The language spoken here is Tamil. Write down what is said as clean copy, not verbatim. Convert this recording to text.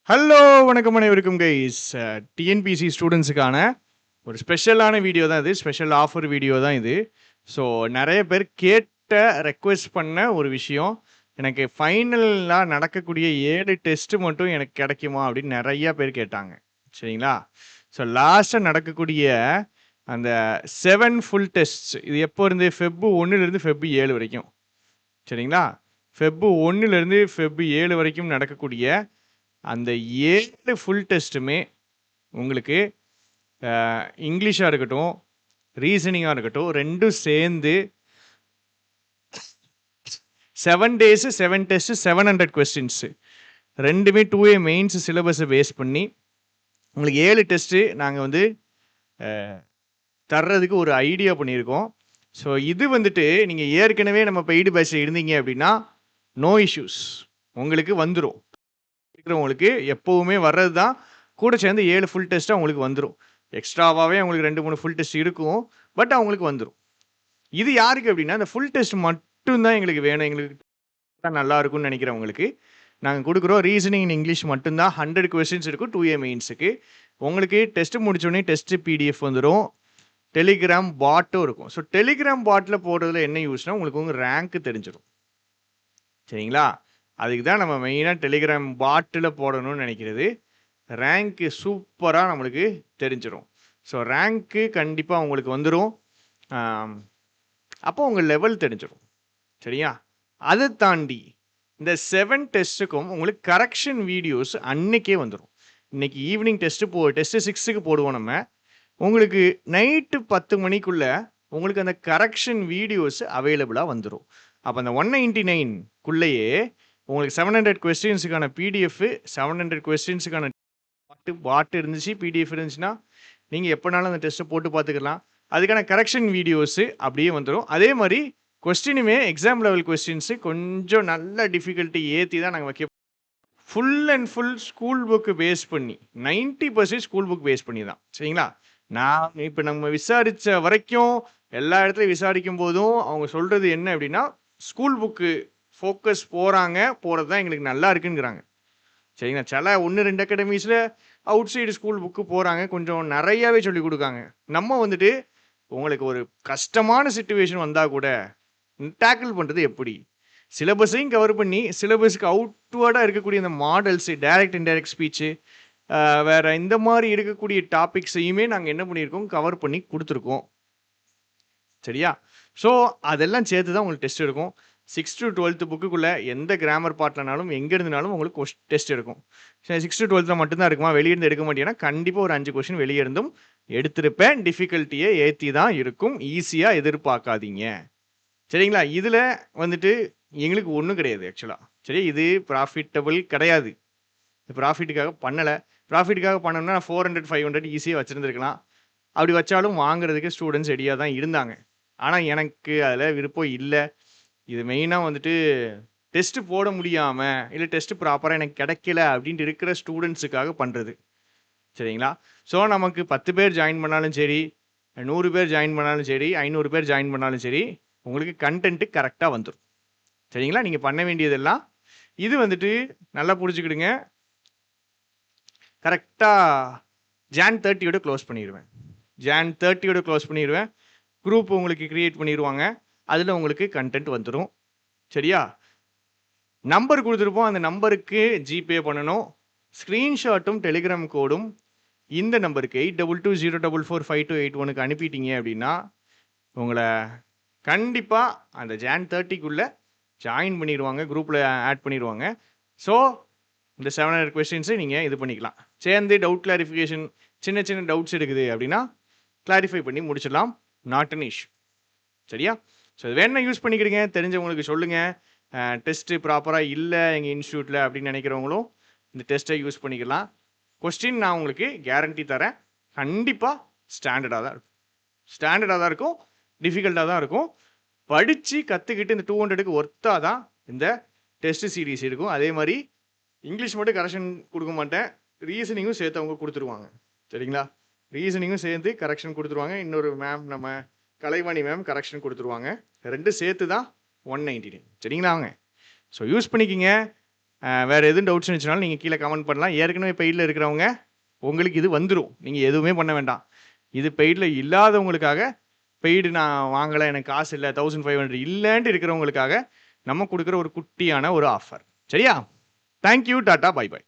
ஹலோ வணக்கம் அனைவருக்கும் கைஸ். டிஎன்பிசி ஸ்டூடெண்ட்ஸுக்கான ஒரு ஸ்பெஷலான வீடியோ தான் இது. ஸ்பெஷல் ஆஃபர் வீடியோ தான் இது. ஸோ நிறைய பேர் ரெக்வெஸ்ட் பண்ண ஒரு விஷயம். எனக்கு ஃபைனலாக நடக்கக்கூடிய 7 டெஸ்ட்டு மட்டும் எனக்கு கிடைக்குமா அப்படின்னு நிறையா பேர் கேட்டாங்க. சரிங்களா? ஸோ லாஸ்ட்டாக நடக்கக்கூடிய அந்த 7 ஃபுல் டெஸ்ட் இது எப்போ இருந்து ஃபெப் 1லேருந்து ஃபெப் 7 வரைக்கும். சரிங்களா? ஃபெப் 1லேருந்து ஃபெப் 7 வரைக்கும் நடக்கக்கூடிய அந்த 7 ஃபுல் டெஸ்ட்டுமே உங்களுக்கு இங்கிலீஷாக இருக்கட்டும், ரீசனிங்காக இருக்கட்டும், ரெண்டும் சேர்ந்து 7 டேஸு 7 டெஸ்ட்டு 700 கொஸ்டின்ஸு ரெண்டுமே 2A மெயின்ஸ் சிலபஸை பேஸ் பண்ணி உங்களுக்கு 7 டெஸ்ட்டு நாங்கள் வந்து தர்றதுக்கு ஒரு ஐடியா பண்ணியிருக்கோம். ஸோ இது வந்துட்டு நீங்கள் ஏற்கனவே நம்ம பெய்டு பேட்சில் இருந்தீங்க அப்படின்னா நோ இஷ்யூஸ், உங்களுக்கு வந்துடும். இருக்கிறவங்களுக்கு எப்போவுமே வர்றது தான். கூட சேர்ந்து 7 ஃபுல் டெஸ்ட்டாக உங்களுக்கு வந்துடும். எக்ஸ்ட்ராவாகவே அவங்களுக்கு 2-3 ஃபுல் டெஸ்ட் இருக்கும், பட் அவங்களுக்கு வந்துடும். இது யாருக்கு அப்படின்னா அந்த ஃபுல் டெஸ்ட் மட்டும்தான் எங்களுக்கு வேணும், எங்களுக்கு தான் நல்லா இருக்கும்னு நினைக்கிறவங்களுக்கு நாங்கள் கொடுக்குறோம். ரீசனிங் இன் இங்கிலீஷ் மட்டும்தான் 100 கொஸ்டின்ஸ் இருக்கும் 2A மெயின்ஸுக்கு. உங்களுக்கு டெஸ்ட்டு முடிச்சோடனே டெஸ்ட்டு PDF வந்துடும், டெலிகிராம் பாட்டும் இருக்கும். ஸோ டெலிகிராம் பாட்டில் போடுறதுல என்ன யூஸ்னால் உங்களுக்கு உங்கள் ரேங்க்கு தெரிஞ்சிடும். சரிங்களா? அதுக்கு தான் நம்ம மெயினாக டெலிகிராம் பாட்டில் போடணும்னு நினைக்கிறது. ரேங்க்கு சூப்பராக நம்மளுக்கு தெரிஞ்சிடும். ஸோ ரேங்க்கு கண்டிப்பாக உங்களுக்கு வந்துடும். அப்போ உங்கள் லெவல் தெரிஞ்சிடும். சரியா? அதை தாண்டி இந்த 7 டெஸ்ட்டுக்கும் உங்களுக்கு கரெக்ஷன் வீடியோஸ் அன்னைக்கே வந்துடும். இன்னைக்கு ஈவினிங் டெஸ்ட்டு 6க்கு போடுவோம் நம்ம. உங்களுக்கு நைட்டு 10 மணிக்குள்ளே உங்களுக்கு அந்த கரெக்ஷன் வீடியோஸ் அவைலபிளாக வந்துடும். அப்போ அந்த 199க்குள்ளேயே உங்களுக்கு 700 கொஸ்டின்ஸுக்கான PDF, 700 கொஸ்டின்ஸுக்கான பாட்டு இருந்துச்சு, PDF இருந்துச்சுன்னா நீங்கள் எப்போனாலும் அந்த டெஸ்ட்டை போட்டு பார்த்துக்கலாம். அதுக்கான கரெக்ஷன் வீடியோஸு அப்படியே வந்துடும். அதே மாதிரி கொஸ்டினுமே எக்ஸாம் லெவல் கொஸ்டின்ஸு கொஞ்சம் நல்ல டிஃபிகல்ட்டி ஏற்றி தான் நாங்கள் வைக்க. Full and full school book பேஸ் பண்ணி 90% ஸ்கூல் புக் பேஸ் பண்ணி தான். சரிங்களா? நான் இப்போ நம்ம விசாரித்த வரைக்கும் எல்லா இடத்துலையும் விசாரிக்கும் போதும் அவங்க சொல்கிறது என்ன அப்படின்னா ஸ்கூல் புக்கு ஃபோக்கஸ் போகிறது தான் எங்களுக்கு நல்லா இருக்குங்கிறாங்க. சரிங்களா? சில 1-2 அகாடமிஸில் அவுட் சைடு ஸ்கூல் புக்கு போகிறாங்க, கொஞ்சம் நிறையாவே சொல்லி கொடுக்காங்க. நம்ம வந்துட்டு உங்களுக்கு ஒரு கஷ்டமான சிச்சுவேஷன் வந்தால் கூட டேக்கிள் பண்ணுறது எப்படி, சிலபஸையும் கவர் பண்ணி சிலபஸுக்கு அவுட்வர்டாக இருக்கக்கூடிய அந்த மாடல்ஸு, டைரக்ட் இன்டைரக்ட் ஸ்பீச்சு, வேறு இந்த மாதிரி இருக்கக்கூடிய டாபிக்ஸையுமே நாங்கள் என்ன பண்ணியிருக்கோம், கவர் பண்ணி கொடுத்துருக்கோம். சரியா? ஸோ அதெல்லாம் சேர்த்து தான் உங்களுக்கு டெஸ்ட் இருக்கும். 6 to 12th புக்குக்குள்ளே எந்த கிராமர் பார்ட்லனாலும் எங்கே இருந்தனாலும் உங்களுக்கு டெஸ்ட் இருக்கும். 6 to 12th மட்டும்தான் இருக்குமா, வெளியிருந்து எடுக்க மாட்டேன்னா கண்டிப்பாக ஒரு 5 கொஸ்டின் வெளியே இருந்தும் எடுத்திருப்பேன். டிஃபிகல்ட்டியே ஏற்றி தான் இருக்கும், ஈஸியாக எதிர்பார்க்காதீங்க. சரிங்களா? இதில் வந்துட்டு எங்களுக்கு ஒன்றும் கிடையாது ஆக்சுவலாக. சரி, இது ப்ராஃபிட்டபிள் கிடையாது. ப்ராஃபிட்டுக்காக பண்ணலை. ப்ராஃபிட்டுக்காக பண்ணணும்னா 400-500 ஈஸியாக வச்சுருந்துருக்கலாம். அப்படி வச்சாலும் வாங்குறதுக்கு ஸ்டூடெண்ட்ஸ் ரெடியாக தான் இருந்தாங்க. ஆனால் எனக்கு அதில் விருப்பம் இல்லை. இது மெயினாக வந்துட்டு டெஸ்ட்டு போட முடியாமல் இல்லை டெஸ்ட்டு ப்ராப்பராக எனக்கு கிடைக்கல அப்படின்ட்டு இருக்கிற ஸ்டூடெண்ட்ஸுக்காக பண்ணுறது. சரிங்களா? ஸோ நமக்கு 10 பேர் ஜாயின் பண்ணாலும் சரி, 100 பேர் ஜாயின் பண்ணாலும் சரி, 500 பேர் ஜாயின் பண்ணாலும் சரி, உங்களுக்கு கண்டென்ட்டு கரெக்டாக வந்துடும். சரிங்களா? நீங்கள் பண்ண வேண்டியதெல்லாம் இது வந்துட்டு நல்லா புரிஞ்சுக்கிடுங்க. கரெக்டாக Jan 30யோட க்ளோஸ் பண்ணிடுவேன். Jan 30யோட க்ளோஸ் பண்ணிடுவேன். குரூப் உங்களுக்கு க்ரியேட் பண்ணிடுவாங்க, அதில் உங்களுக்கு கண்டென்ட் வந்துடும். சரியா? நம்பர் கொடுத்துருப்போம், அந்த நம்பருக்கு ஜிபே பண்ணணும். ஸ்க்ரீன்ஷாட்டும் டெலிகிராம் கோடும் இந்த நம்பருக்கு 8220445281க்கு அனுப்பிட்டீங்க அப்படின்னா உங்களை கண்டிப்பாக அந்த Jan 30க்குள்ளே ஜாயின் பண்ணிடுவாங்க, குரூப்பில் ஆட் பண்ணிடுவாங்க. ஸோ இந்த 700 கொஸ்டின்ஸை நீங்கள் இது பண்ணிக்கலாம். சேர்ந்து டவுட் கிளாரிஃபிகேஷன், சின்ன சின்ன டவுட்ஸ் இருக்குது அப்படின்னா கிளாரிஃபை பண்ணி முடிச்சிடலாம். Not an issue. சரியா? ஸோ இது வேணா யூஸ் பண்ணிக்கிடுங்க. தெரிஞ்சவங்களுக்கு சொல்லுங்கள். டெஸ்ட்டு ப்ராப்பராக இல்லை எங்கள் இன்ஸ்டியூட்டில் அப்படின்னு நினைக்கிறவங்களும் இந்த டெஸ்ட்டை யூஸ் பண்ணிக்கலாம். கொஸ்டின் நான் உங்களுக்கு கேரண்டி தரேன், கண்டிப்பாக ஸ்டாண்டர்டாக தான் இருக்கும். ஸ்டாண்டர்டாக தான் இருக்கும், டிஃபிகல்ட்டாக தான் இருக்கும். படித்து கற்றுக்கிட்டு இந்த 200க்கு ஒர்த்தாக தான் இந்த டெஸ்ட் சீரீஸ் இருக்கும். அதே மாதிரி இங்கிலீஷ் மட்டும் கரெக்ஷன் கொடுக்க மாட்டேன், ரீசனிங்கும் சேர்த்து அவங்க கொடுத்துருவாங்க. சரிங்களா? ரீசனிங்கும் சேர்த்து கரெக்ஷன் கொடுத்துருவாங்க. இன்னொரு மேம், நம்ம கலைவாணி மேம் கரெக்ஷன் கொடுத்துருவாங்க. ரெண்டும் சேர்த்து தான் 199. சரிங்களா? அவங்க ஸோ யூஸ் பண்ணிக்கிங்க. வேறு எதுவும் டவுட்ஸ் இருந்துச்சுனாலும் நீங்கள் கீழே கமெண்ட் பண்ணலாம். ஏற்கனவே பெய்டில் இருக்கிறவங்க உங்களுக்கு இது வந்துடும், நீங்கள் எதுவுமே பண்ண வேண்டாம். இது பெய்டில் இல்லாதவங்களுக்காக, பெய்டு நான் வாங்கலை, எனக்கு காசு இல்லை, 1500 இல்லைன்ட்டு இருக்கிறவங்களுக்காக நம்ம கொடுக்குற ஒரு குட்டியான ஒரு ஆஃபர். சரியா? Thank you, tata, bye by.